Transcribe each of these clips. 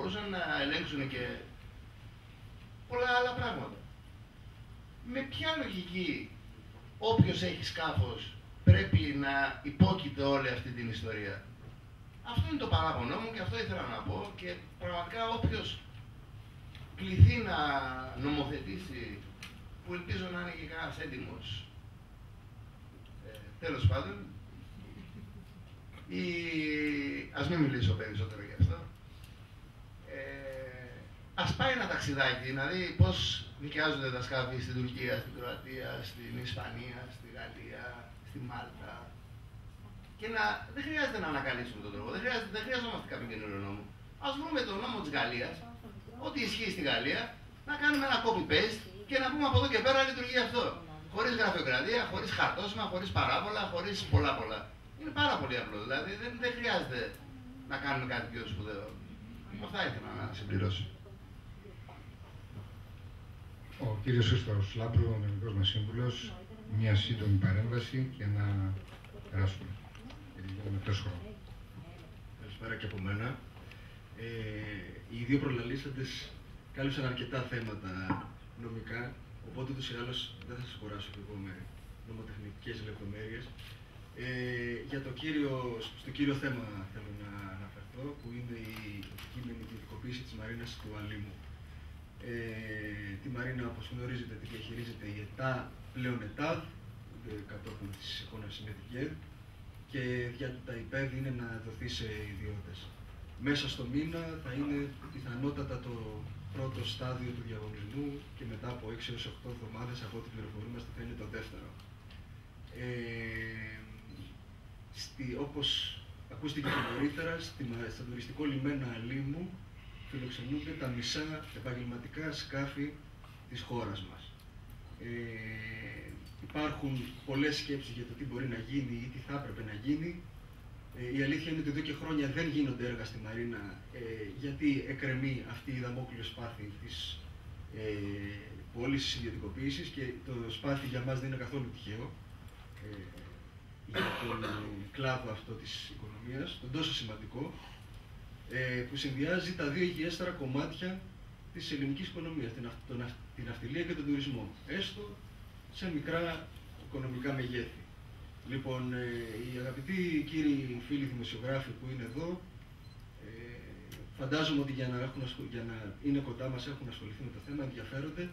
μπορούσαν να ελέγξουν και πολλά άλλα πράγματα. Με ποια λογική όποιος έχει σκάφος πρέπει να υπόκειται όλη αυτή την ιστορία? Αυτό είναι το παράπονο μου και αυτό ήθελα να πω, και πραγματικά όποιος κληθεί να νομοθετήσει, που ελπίζω να είναι και κανένας έντιμος, τέλος πάντων, ας μην μιλήσω περισσότερο γι' αυτό, ας πάει ένα ταξιδάκι να δει πώς νοικιάζονται τα σκάφη στην Τουρκία, στην Κροατία, στην Ισπανία, στη Γαλλία, στη Μάλτα. Και δεν χρειάζεται να ανακαλύψουμε τον τρόπο, δεν χρειαζόμαστε κάποιο καινούριο νόμο. Ας βρούμε τον νόμο της Γαλλίας, ό,τι ισχύει στη Γαλλία, να κάνουμε ένα copy-paste και να πούμε από εδώ και πέρα λειτουργεί αυτό. Χωρίς γραφειοκρατία, χωρίς χαρτόσημα, χωρίς παράβολα, χωρίς πολλά. Είναι πάρα πολύ απλό, δηλαδή δεν χρειάζεται να κάνουμε κάτι πιο σπουδαίο. Αυτά ήθελα να συμπληρώσω. Ο κύριος Χρήστος Λάμπρου, ο νομικός μας σύμβουλος, μια σύντομη παρέμβαση και να περάσουμε. Καλησπέρα και από μένα. Οι δύο προλαλήσαντες κάλυψαν αρκετά θέματα νομικά, οπότε ούτως ή άλλως δεν θα σας κουράσω και εγώ με νομοτεχνικές λεπτομέρειες. Στο κύριο θέμα θέλω να αναφερθώ, που είναι η κείμενη ιδιωτικοποίηση της Μαρίνας του Αλήμου. Τη Μαρίνα, όπως γνωρίζετε, τη διαχειρίζεται η ΕΤΑ, πλέον ΕΤΑΔ, κατόπιν της συγχώνευσης με την ΚΕΔ, και για τα ΙΠΕΔ είναι να δοθεί σε ιδιώτες. Μέσα στο μήνα θα είναι πιθανότατα το πρώτο στάδιο του διαγωνισμού και μετά από 6 έως 8 εβδομάδες, από ό,τι πληροφορούμαστε, θα είναι το δεύτερο. Όπως ακούστηκε και νωρίτερα, στον τουριστικό λιμένα Αλήμου φιλοξενούνται τα μισά επαγγελματικά σκάφη της χώρας μας. Υπάρχουν πολλές σκέψεις για το τι μπορεί να γίνει ή τι θα έπρεπε να γίνει. Η αλήθεια είναι ότι εδώ και χρόνια δεν γίνονται έργα στη Μαρίνα, γιατί εκκρεμεί αυτή η δαμόκλειο σπάθη της πώλησης ιδιωτικοποίησης, και το σπάθη για μας δεν είναι καθόλου τυχαίο για τον κλάδο αυτό της οικονομίας, τον τόσο σημαντικό, που συνδυάζει τα δύο υγιέστερα κομμάτια της ελληνικής οικονομίας, την ναυτιλία και τον τουρισμό, έστω σε μικρά οικονομικά μεγέθη. Λοιπόν, οι αγαπητοί κύριοι φίλοι δημοσιογράφοι που είναι εδώ, φαντάζομαι ότι για να είναι κοντά μας έχουν ασχοληθεί με το θέμα, ενδιαφέρονται.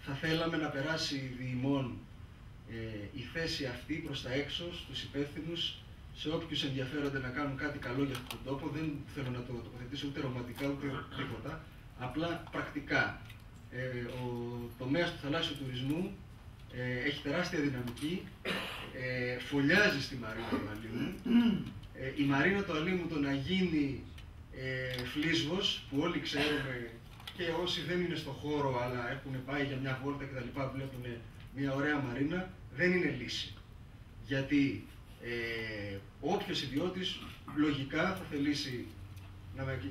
Θα θέλαμε να περάσει διημών η θέση αυτή προς τα έξω, στους υπεύθυνους, σε όποιους ενδιαφέρονται να κάνουν κάτι καλό για αυτόν τον τόπο. Δεν θέλω να το τοποθετήσω ούτε ρομαντικά ούτε τίποτα, απλά πρακτικά. Ο τομέας του θαλάσσιου τουρισμού έχει τεράστια δυναμική, φωλιάζει στη Μαρίνα του Αλήμου. Η Μαρίνα του Αλήμου το να γίνει φλίσβος, που όλοι ξέρουμε, και όσοι δεν είναι στο χώρο αλλά έχουν πάει για μια βόλτα κτλ. Βλέπουν μια ωραία μαρίνα, δεν είναι λύση. Γιατί όποιος ιδιώτης λογικά θα θελήσει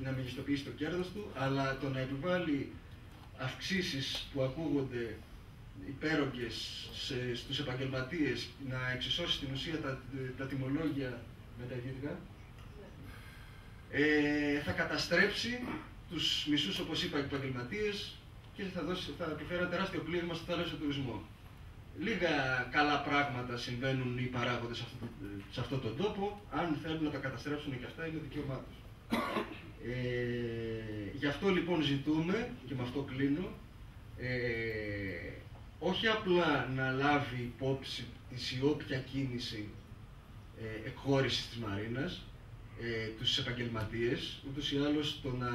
να μεγιστοποιήσει το κέρδος του, αλλά το να επιβάλλει αυξήσεις που ακούγονται υπέρογγες στους επαγγελματίες, να εξισώσει στην ουσία τα τιμολόγια με τα ιδιωτικά, θα καταστρέψει τους μισούς, όπως είπα, επαγγελματίες, και θα επιφέρει ένα τεράστιο πλήγμα στο θάλασσιο τουρισμό. Λίγα καλά πράγματα συμβαίνουν οι παράγοντες σε αυτόν τον τόπο. Αν θέλουν να τα καταστρέψουν και αυτά, είναι δικαίωμά τους. Γι' αυτό λοιπόν ζητούμε, και με αυτό κλείνω, όχι απλά να λάβει υπόψη της η όποια κίνηση εκχώρησης της Μαρίνας, τους επαγγελματίες, ούτως ή άλλως το να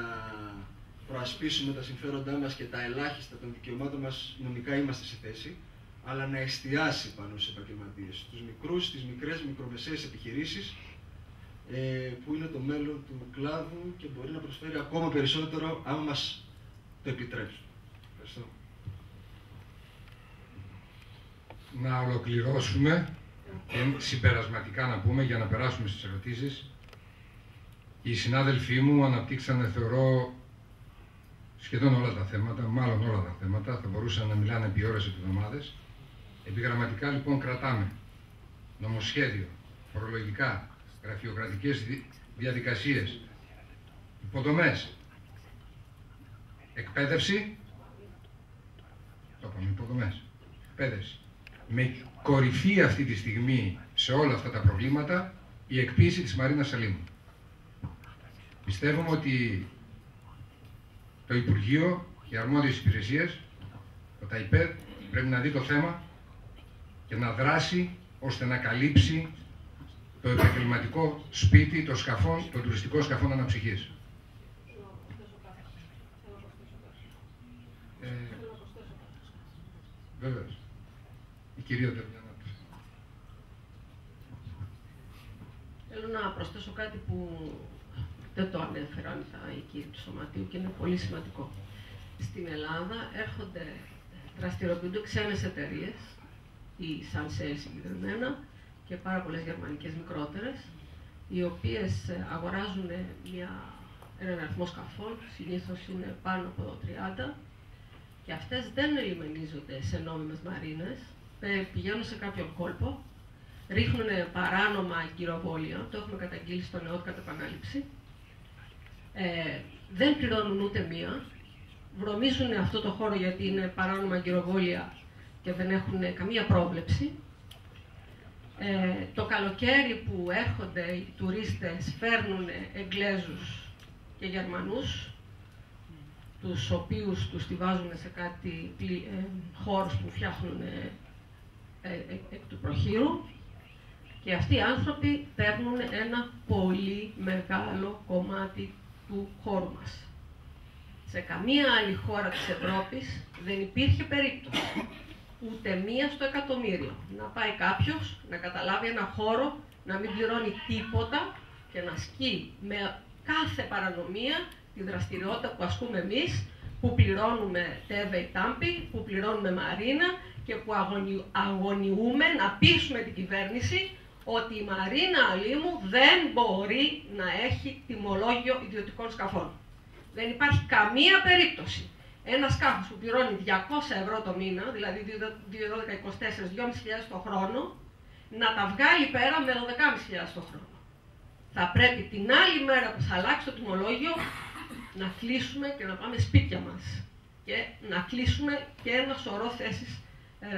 προασπίσουμε τα συμφέροντά μας και τα ελάχιστα των δικαιωμάτων μας νομικά είμαστε σε θέση, αλλά να εστιάσει πάνω στους επαγγελματίες, τους μικρούς, τις μικρές, μικρομεσαίες επιχειρήσεις, που είναι το μέλλον του κλάδου και μπορεί να προσφέρει ακόμα περισσότερο, άμα μας το επιτρέψουν. Ευχαριστώ. Να ολοκληρώσουμε και συμπερασματικά να πούμε, για να περάσουμε στις ερωτήσεις. Οι συνάδελφοί μου αναπτύξανε, θεωρώ, σχεδόν όλα τα θέματα, μάλλον όλα τα θέματα, θα μπορούσαν να μιλάνε επί ώρες, επί εβδομάδες. Επιγραμματικά λοιπόν κρατάμε νομοσχέδιο, φορολογικά, γραφειοκρατικές διαδικασίες, Υποδομές. Εκπαίδευση. Το είπαμε, υποδομές. Εκπαίδευση. Με κορυφή αυτή τη στιγμή σε όλα αυτά τα προβλήματα η εκποίηση της Μαρίνας Σαλήμου. Πιστεύουμε ότι το Υπουργείο, οι αρμόδιες υπηρεσίες, το ΤΑΙΠΕΔ, πρέπει να δει το θέμα και να δράσει ώστε να καλύψει το επαγγελματικό σπίτι των σκαφών, των τουριστικών σκαφών αναψυχής. Βέβαιως. Η κυρία Τερβιανάτου. Θέλω να προσθέσω κάτι που δεν το ανέφεραν οι κύριοι του Σωματείου και είναι πολύ σημαντικό. Στην Ελλάδα δραστηριοποιούνται ξένες εταιρείες, η Sunsail συγκεκριμένα, και πάρα πολλές γερμανικές μικρότερες, οι οποίες αγοράζουν έναν αριθμό σκαφών, συνήθως είναι πάνω από 30, και αυτές δεν ελιμενίζονται σε νόμιμες μαρίνες, πηγαίνουν σε κάποιον κόλπο, ρίχνουν παράνομα εγκυροβόλια, το έχουμε καταγγείλει στον ΕΟΤ κατά επανάληψη, δεν πληρώνουν ούτε μία, βρωμίζουν αυτό το χώρο γιατί είναι παράνομα εγκυροβόλια και δεν έχουν καμία πρόβλεψη. Το καλοκαίρι που έρχονται οι τουρίστες φέρνουν Εγγλέζους και Γερμανούς, τους οποίους τους τη βάζουν σε κάτι χώρους που φτιάχνουν εκ του προχείρου, και αυτοί οι άνθρωποι παίρνουν ένα πολύ μεγάλο κομμάτι του χώρου μας. Σε καμία άλλη χώρα της Ευρώπης δεν υπήρχε περίπτωση, ούτε μία στο εκατομμύριο, να πάει κάποιος να καταλάβει ένα χώρο, να μην πληρώνει τίποτα και να ασκεί με κάθε παρανομία τη δραστηριότητα που ασκούμε εμείς, που πληρώνουμε τέβεϊ τάμπι, που πληρώνουμε μαρίνα και που αγωνιούμε να πείσουμε την κυβέρνηση ότι η Μαρίνα Αλήμου δεν μπορεί να έχει τιμολόγιο ιδιωτικών σκαφών. Δεν υπάρχει καμία περίπτωση ένα σκάφος που πληρώνει 200 ευρώ το μήνα, δηλαδή 2.12.24, 2.500 το χρόνο, να τα βγάλει πέρα με 12.500 το χρόνο. Θα πρέπει την άλλη μέρα που θα αλλάξει το τιμολόγιο να κλείσουμε και να πάμε σπίτια μας και να κλείσουμε και ένα σωρό θέσεις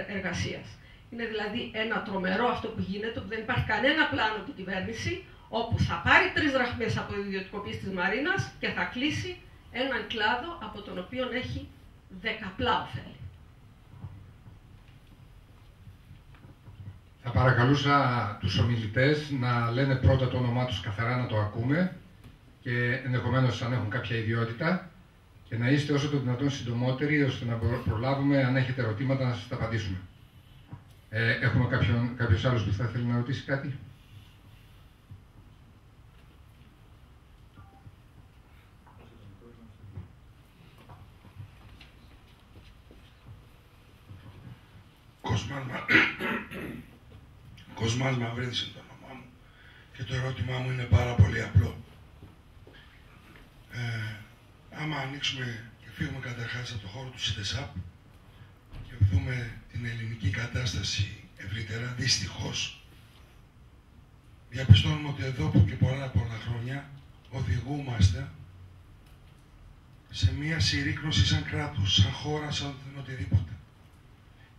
εργασίας. Είναι δηλαδή ένα τρομερό αυτό που γίνεται, που δεν υπάρχει κανένα πλάνο από την κυβέρνηση, όπου θα πάρει 3 δραχμές από την ιδιωτικοποίηση της Μαρίνας και θα κλείσει έναν κλάδο από τον οποίο έχει δεκαπλά ωφέλη. Θα παρακαλούσα τους ομιλητές να λένε πρώτα το όνομά τους καθαρά, να το ακούμε, και ενδεχομένως αν έχουν κάποια ιδιότητα, και να είστε όσο το δυνατόν συντομότεροι, ώστε να προλάβουμε, αν έχετε ερωτήματα, να σας τα απαντήσουμε. Έχουμε κάποιος άλλος που θα θέλει να ρωτήσει κάτι? Κοσμάς Μαυρίδης είναι το όνομά μου και το ερώτημά μου είναι πάρα πολύ απλό. Άμα ανοίξουμε και φύγουμε καταρχάς από το χώρο του ΣΥΤΕΣΑΠ και δούμε την ελληνική κατάσταση ευρύτερα, δυστυχώς διαπιστώνουμε ότι εδώ που και πολλά χρόνια οδηγούμαστε σε μία συρρίκνωση σαν κράτος, σαν χώρα, σαν οτιδήποτε.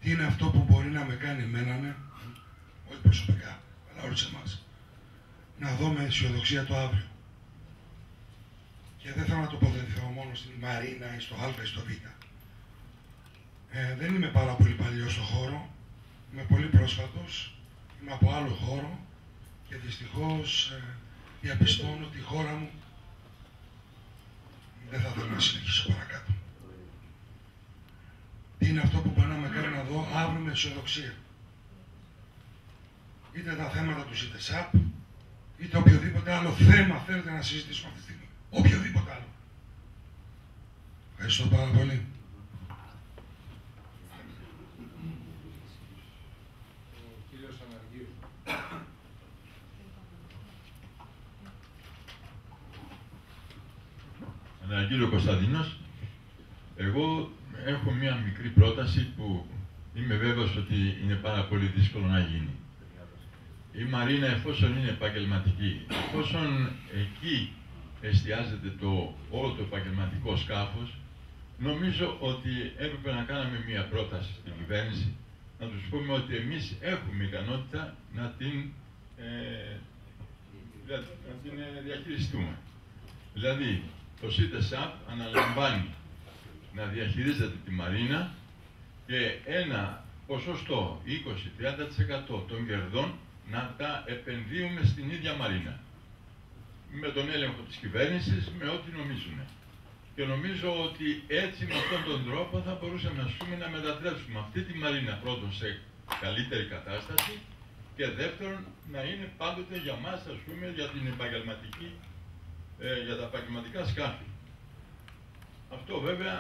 Τι είναι αυτό που μπορεί να με κάνει εμένα, όχι προσωπικά, αλλά όλους εμάς, να δω με αισιοδοξία το αύριο. Και δεν θέλω να τοποθετηθώ μόνο στην Μαρίνα ή στο Α ή στο Β. Δεν είμαι πάρα πολύ παλιός στο χώρο, είμαι πολύ πρόσφατος, είμαι από άλλο χώρο και δυστυχώς διαπιστώνω ότι η χώρα μου δεν θα θέλω να συνεχίσω παρακάτω. Τι είναι αυτό που μπορεί να με κάνει να δω αύριο με αισιοδοξία. Είτε τα θέματα του ΣΥΤΕΣΑΠ, είτε οποιοδήποτε άλλο θέμα θέλετε να συζητήσουμε αυτή τη στιγμή. Οποιοδήποτε άλλο. Ευχαριστώ πάρα πολύ. Κύριο Κωνσταντίνος, εγώ έχω μία μικρή πρόταση που είμαι βέβαιος ότι είναι πάρα πολύ δύσκολο να γίνει. Η Μαρίνα, εφόσον είναι επαγγελματική, εφόσον εκεί εστιάζεται όλο το επαγγελματικό σκάφος, νομίζω ότι έπρεπε να κάναμε μία πρόταση στην κυβέρνηση, να τους πούμε ότι εμείς έχουμε ικανότητα να την διαχειριστούμε. Δηλαδή, το ΣΥΤΕΣΑΠ αναλαμβάνει να διαχειρίζεται τη Μαρίνα και ένα ποσοστό 20-30% των κερδών να τα επενδύουμε στην ίδια Μαρίνα. Με τον έλεγχο της κυβέρνησης, με ό,τι νομίζουμε. Και νομίζω ότι έτσι, με αυτόν τον τρόπο, θα μπορούσαμε να μετατρέψουμε αυτή τη Μαρίνα πρώτον σε καλύτερη κατάσταση και δεύτερον να είναι πάντοτε για μας, για την για τα επαγγελματικά σκάφη. Αυτό βέβαια,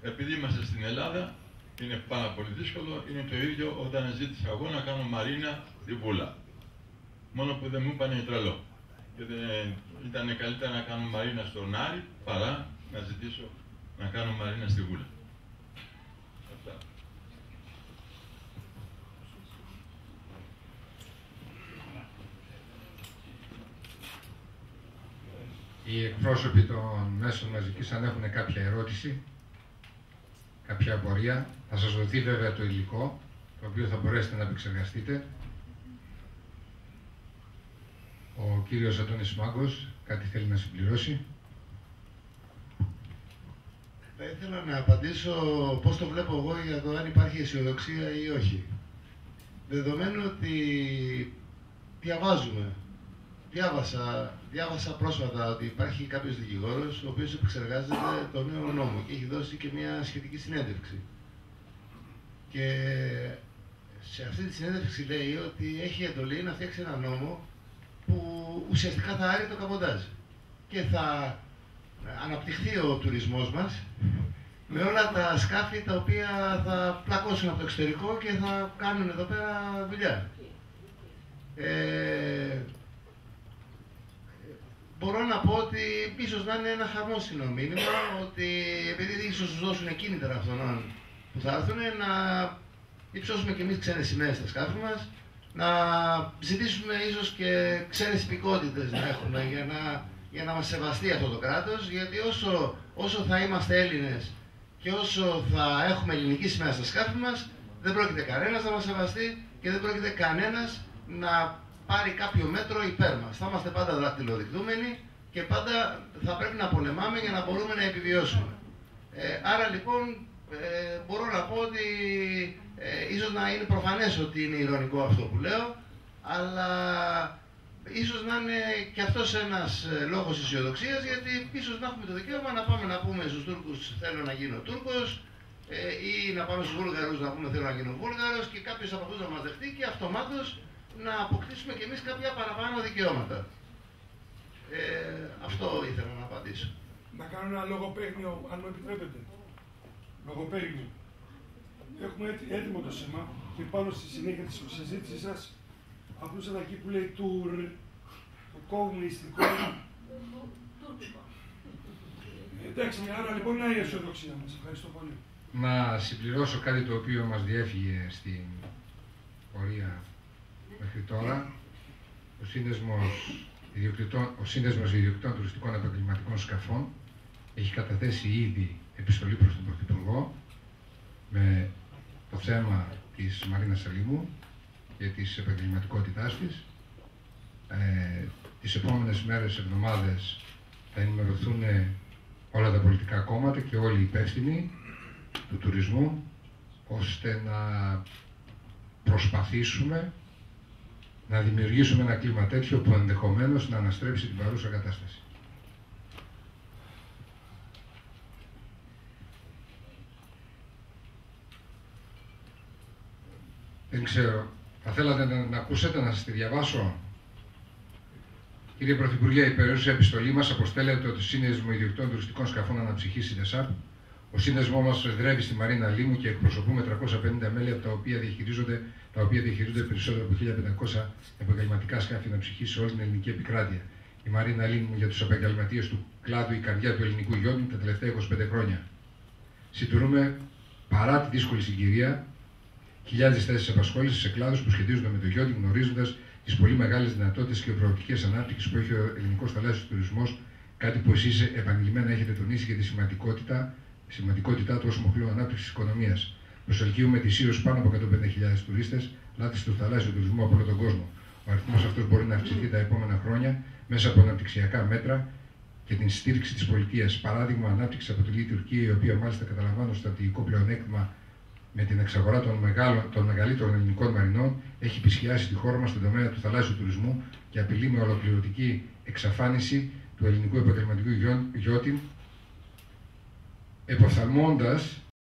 επειδή είμαστε στην Ελλάδα, είναι πάρα πολύ δύσκολο. Είναι το ίδιο όταν ζήτησα εγώ να κάνω Μαρίνα στη Βούλα. Μόνο που δεν μου είπανε τρελό. Και ήταν καλύτερα να κάνω Μαρίνα στον Άρη παρά να ζητήσω να κάνω Μαρίνα στη Βούλα. Αυτά. Οι εκπρόσωποι των μέσων μαζικής, αν έχουν κάποια ερώτηση, κάποια απορία, θα σας δοθεί βέβαια το υλικό, το οποίο θα μπορέσετε να επεξεργαστείτε. Ο κύριος Αντώνης Μάγκος κάτι θέλει να συμπληρώσει. Θα ήθελα να απαντήσω πώς το βλέπω εγώ για το αν υπάρχει αισιοδοξία ή όχι. Δεδομένου ότι διάβασα πρόσφατα ότι υπάρχει κάποιος δικηγόρος ο οποίος επεξεργάζεται το νέο νόμο και έχει δώσει και μια σχετική συνέντευξη. Και σε αυτή τη συνέντευξη λέει ότι έχει εντολή να φτιάξει ένα νόμο που ουσιαστικά θα άρει το καμποντάζ και θα αναπτυχθεί ο τουρισμός μας με όλα τα σκάφη τα οποία θα πλακώσουν από το εξωτερικό και θα κάνουν εδώ πέρα δουλειά. Μπορώ να πω ότι ίσως να είναι ένα χαρμόσυνο μήνυμα, ότι επειδή ίσως τους δώσουν κίνητρα αυτών που θα έρθουν, να υψώσουμε κι εμείς ξένες σημαίες στα σκάφη μας, να ζητήσουμε ίσως και ξένες υπηκότητες να έχουμε για να μας σεβαστεί αυτό το κράτος, γιατί όσο θα είμαστε Έλληνες και όσο θα έχουμε ελληνική σημαία στα σκάφη μας, δεν πρόκειται κανένας να μας σεβαστεί και δεν πρόκειται κανένας να πάρει κάποιο μέτρο υπέρ μας. Θα είμαστε πάντα δακτυλοδεικτούμενοι και πάντα θα πρέπει να πολεμάμε για να μπορούμε να επιβιώσουμε. Άρα λοιπόν μπορώ να πω ότι ίσως να είναι προφανές ότι είναι ειρωνικό αυτό που λέω, αλλά ίσως να είναι και αυτός ένας λόγος αισιοδοξίας, γιατί ίσως να έχουμε το δικαίωμα να πάμε να πούμε στους Τούρκους θέλω να γίνω Τούρκος ή να πάμε στους Βούλγαρους να πούμε θέλω να γίνω Βούλγαρος και κάποιος από αυτούς να μας δεχτεί και αυτομάτως να αποκτήσουμε κι εμείς κάποια παραπάνω δικαιώματα. Αυτό ήθελα να απαντήσω. Να κάνω ένα λογοπαίγνιο, αν μου επιτρέπετε. Λογοπαίγνιο. Έχουμε έτοιμο το σήμα και πάνω στη συνέχεια της συζήτησης σας απλούσα εκεί που λέει τουρ, το κομμουνιστικό. Εντάξει, άρα λοιπόν να είναι η αισιοδοξία μας. Ευχαριστώ πολύ. Να συμπληρώσω κάτι το οποίο μας διέφυγε στην πορεία μέχρι τώρα. Ο Σύνδεσμος Ιδιοκτητών Τουριστικών Επαγγελματικών Σκαφών έχει καταθέσει ήδη επιστολή προς τον Πρωθυπουργό με το θέμα της Μαρίνας Σαλήμου και της επαγγελματικότητάς της. Τις επόμενες μέρες, εβδομάδες θα ενημερωθούν όλα τα πολιτικά κόμματα και όλοι οι υπεύθυνοι του τουρισμού, ώστε να προσπαθήσουμε να δημιουργήσουμε ένα κλίμα τέτοιο που ενδεχομένως να αναστρέψει την παρούσα κατάσταση. Δεν ξέρω, θα θέλατε να ακούσετε, να σας τη διαβάσω. Κύριε Πρωθυπουργέ, η περιόρισα επιστολή μας αποστέλλεται ότι το Σύνδεσμο Ιδιοκτητών Τουριστικών Σκαφών Αναψυχής ΣΥΤΕΣΑΠ. Ο σύνδεσμό μας εδρεύει στη Μαρίνα Λίμου και εκπροσωπούμε 350 μέλη από τα οποία διαχειρίζονται περισσότερο από 1.500 επαγγελματικά σκάφη αναψυχής σε όλη την ελληνική επικράτεια. Η Μαρίνα Λίμου για τους επαγγελματίες του κλάδου, η καρδιά του ελληνικού γιόντινγκ τα τελευταία 25 χρόνια. Συντηρούμε, παρά τη δύσκολη συγκυρία, χιλιάδες θέσεις απασχόλησης σε κλάδους που σχετίζονται με το γιόντινγκ, γνωρίζοντας τις πολύ μεγάλες δυνατότητες και προοπτικές ανάπτυξης που έχει ο ελληνικός θαλάσσιος τουρισμός Κάτι που εσείς επανειλημμένα έχετε τονίσει για τη σημαντικότητά του ως μοχλό ανάπτυξης της οικονομίας. Προσελκύουμε ετησίως πάνω από 150.000 τουρίστες, λάτρεις του θαλάσσιου τουρισμού από όλο τον κόσμο. Ο αριθμός αυτός μπορεί να αυξηθεί τα επόμενα χρόνια μέσα από αναπτυξιακά μέτρα και την στήριξη της πολιτείας. Παράδειγμα, ανάπτυξη αποτελεί η Τουρκία, η οποία μάλιστα καταλαμβάνει στρατηγικό πλεονέκτημα με την εξαγορά των μεγαλύτερων ελληνικών μαρινών, έχει επισκιάσει τη χώρα μας στον τομέα του θαλάσσιου τουρισμού και απειλεί με ολοκληρωτική εξαφάνιση του ελληνικού επαγγελματικού γιότιν, εποφθαλμώντας